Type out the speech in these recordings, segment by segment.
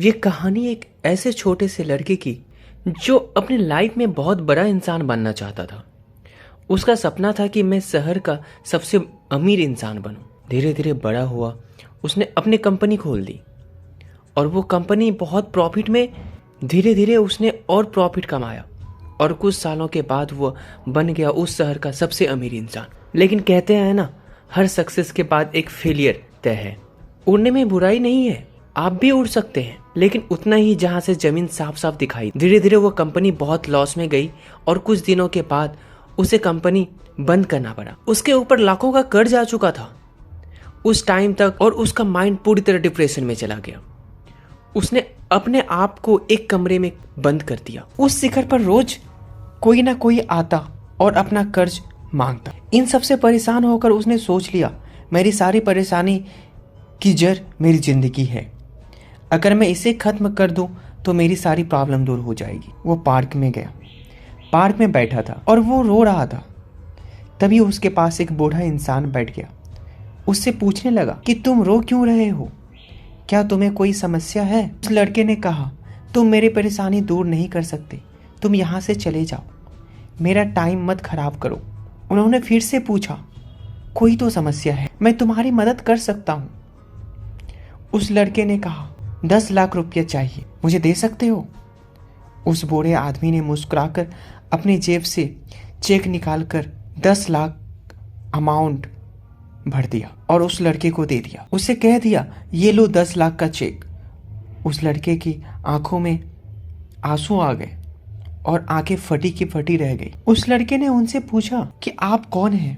ये कहानी एक ऐसे छोटे से लड़के की जो अपने लाइफ में बहुत बड़ा इंसान बनना चाहता था। उसका सपना था कि मैं शहर का सबसे अमीर इंसान बनूं। धीरे धीरे बड़ा हुआ, उसने अपनी कंपनी खोल दी और वो कंपनी बहुत प्रॉफिट में, धीरे धीरे उसने और प्रॉफिट कमाया और कुछ सालों के बाद वो बन गया उस शहर का सबसे अमीर इंसान। लेकिन कहते हैं ना, हर सक्सेस के बाद एक फेलियर तय है। उड़ने में बुराई नहीं है, आप भी उड़ सकते हैं, लेकिन उतना ही जहां से जमीन साफ साफ दिखाई। धीरे धीरे वो कंपनी बहुत लॉस में गई और कुछ दिनों के बाद उसे कंपनी बंद करना पड़ा। उसके ऊपर लाखों का कर्ज आ चुका था उस टाइम तक और उसका माइंड पूरी तरह डिप्रेशन में चला गया। उसने अपने आप को एक कमरे में बंद कर दिया। उस शिखर पर रोज कोई ना कोई आता और अपना कर्ज मांगता। इन सबसे परेशान होकर उसने सोच लिया, मेरी सारी परेशानी की जड़ मेरी जिंदगी है। अगर मैं इसे खत्म कर दूं तो मेरी सारी प्रॉब्लम दूर हो जाएगी। वो पार्क में गया, पार्क में बैठा था और वो रो रहा था। तभी उसके पास एक बूढ़ा इंसान बैठ गया। उससे पूछने लगा कि तुम रो क्यों रहे हो, क्या तुम्हें कोई समस्या है? उस लड़के ने कहा, तुम मेरी परेशानी दूर नहीं कर सकते, तुम यहाँ से चले जाओ, मेरा टाइम मत खराब करो। उन्होंने फिर से पूछा, कोई तो समस्या है, मैं तुम्हारी मदद कर सकता हूँ। उस लड़के ने कहा, 10 लाख रुपये चाहिए, मुझे दे सकते हो? उस बूढ़े आदमी ने मुस्कुराकर अपनी जेब से चेक निकालकर 10 लाख अमाउंट भर दिया और उस लड़के को दे दिया। उसे कह दिया, ये लो 10 लाख का चेक। उस लड़के की आंखों में आंसू आ गए और आंखें फटी की फटी रह गई। उस लड़के ने उनसे पूछा कि आप कौन हैं?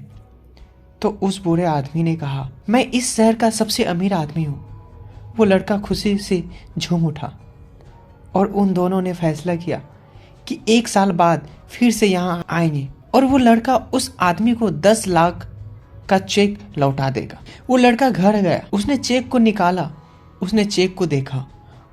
तो उस बूढ़े आदमी ने कहा, मैं इस शहर का सबसे अमीर आदमी हूँ। वो लड़का खुशी से झूम उठा और उन दोनों ने फैसला किया कि 1 साल बाद फिर से यहाँ आएंगे और वो लड़का उस आदमी को 10 लाख का चेक लौटा देगा। वो लड़का घर गया, उसने चेक को निकाला, उसने चेक को देखा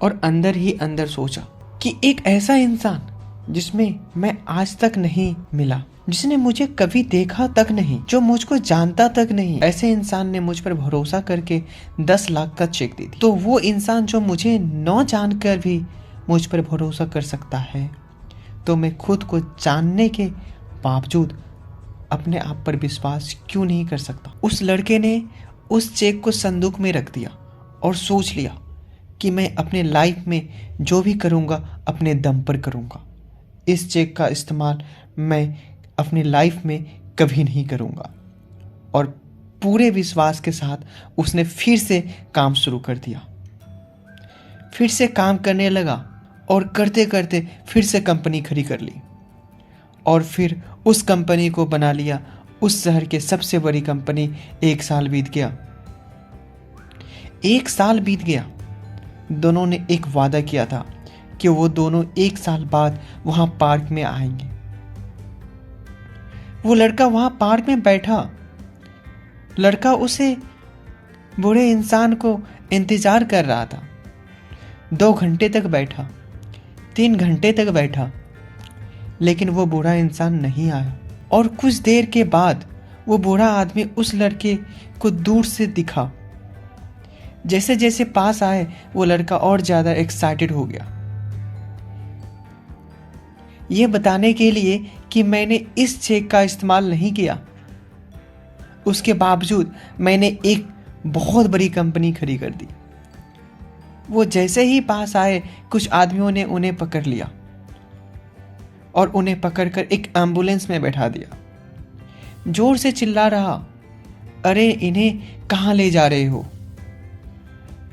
और अंदर ही अंदर सोचा कि एक ऐसा इंसान जिसमें मैं आज तक नहीं मिला, जिसने मुझे कभी देखा तक नहीं, जो मुझको जानता तक नहीं, ऐसे इंसान ने मुझ पर भरोसा करके 10 लाख का चेक दे दिया। तो वो इंसान जो मुझे न जानकर भी मुझ पर भरोसा कर सकता है, तो मैं खुद को जानने के बावजूद अपने आप पर विश्वास क्यों नहीं कर सकता? उस लड़के ने उस चेक को संदूक में रख दिया और सोच लिया कि मैं अपने लाइफ में जो भी करूँगा अपने दम पर करूँगा। इस चेक का इस्तेमाल मैं अपनी लाइफ में कभी नहीं करूँगा। और पूरे विश्वास के साथ उसने फिर से काम शुरू कर दिया। फिर से काम करने लगा और करते करते फिर से कंपनी खड़ी कर ली और फिर उस कंपनी को बना लिया उस शहर के सबसे बड़ी कंपनी। 1 साल बीत गया। 1 साल बीत गया। दोनों ने एक वादा किया था कि वो दोनों 1 साल बाद वहां पार्क में आएंगे। वो लड़का वहां पार्क में बैठा। लड़का उसे बूढ़े इंसान को इंतजार कर रहा था। 2 घंटे तक बैठा, 3 घंटे तक बैठा, लेकिन वो बूढ़ा इंसान नहीं आया। और कुछ देर के बाद वो बूढ़ा आदमी उस लड़के को दूर से दिखा। जैसे जैसे पास आए वो लड़का और ज्यादा एक्साइटेड हो गया, ये बताने के लिए कि मैंने इस चेक का इस्तेमाल नहीं किया, उसके बावजूद मैंने एक बहुत बड़ी कंपनी खड़ी कर दी। वो जैसे ही पास आए कुछ आदमियों ने उन्हें पकड़ लिया और उन्हें पकड़कर एक एम्बुलेंस में बैठा दिया। जोर से चिल्ला रहा, अरे इन्हें कहाँ ले जा रहे हो?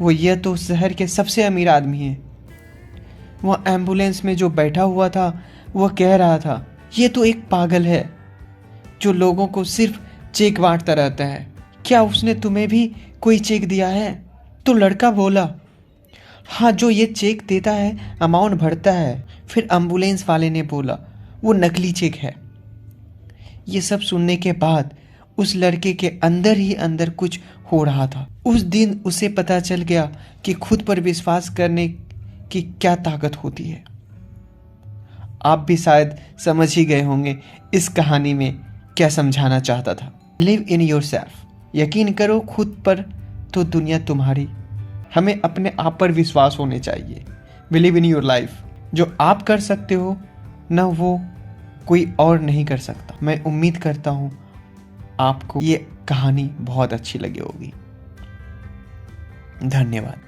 यह तो शहर के सबसे अमीर आदमी है। वह एम्बुलेंस में जो बैठा हुआ था वह कह रहा था, ये तो एक पागल है जो लोगों को सिर्फ चेक बांटता रहता है। क्या उसने तुम्हें भी कोई चेक दिया है? तो लड़का बोला, हाँ, जो ये चेक देता है अमाउंट भरता है। फिर एम्बुलेंस वाले ने बोला, वो नकली चेक है। ये सब सुनने के बाद उस लड़के के अंदर ही अंदर कुछ हो रहा था। उस दिन उसे पता चल गया कि खुद पर विश्वास करने की क्या ताकत होती है। आप भी शायद समझ ही गए होंगे इस कहानी में क्या समझाना चाहता था। लिव इन योरसेल्फ, यकीन करो खुद पर तो दुनिया तुम्हारी। हमें अपने आप पर विश्वास होने चाहिए। Believe in your life. जो आप कर सकते हो ना वो कोई और नहीं कर सकता। मैं उम्मीद करता हूँ आपको ये कहानी बहुत अच्छी लगी होगी। धन्यवाद।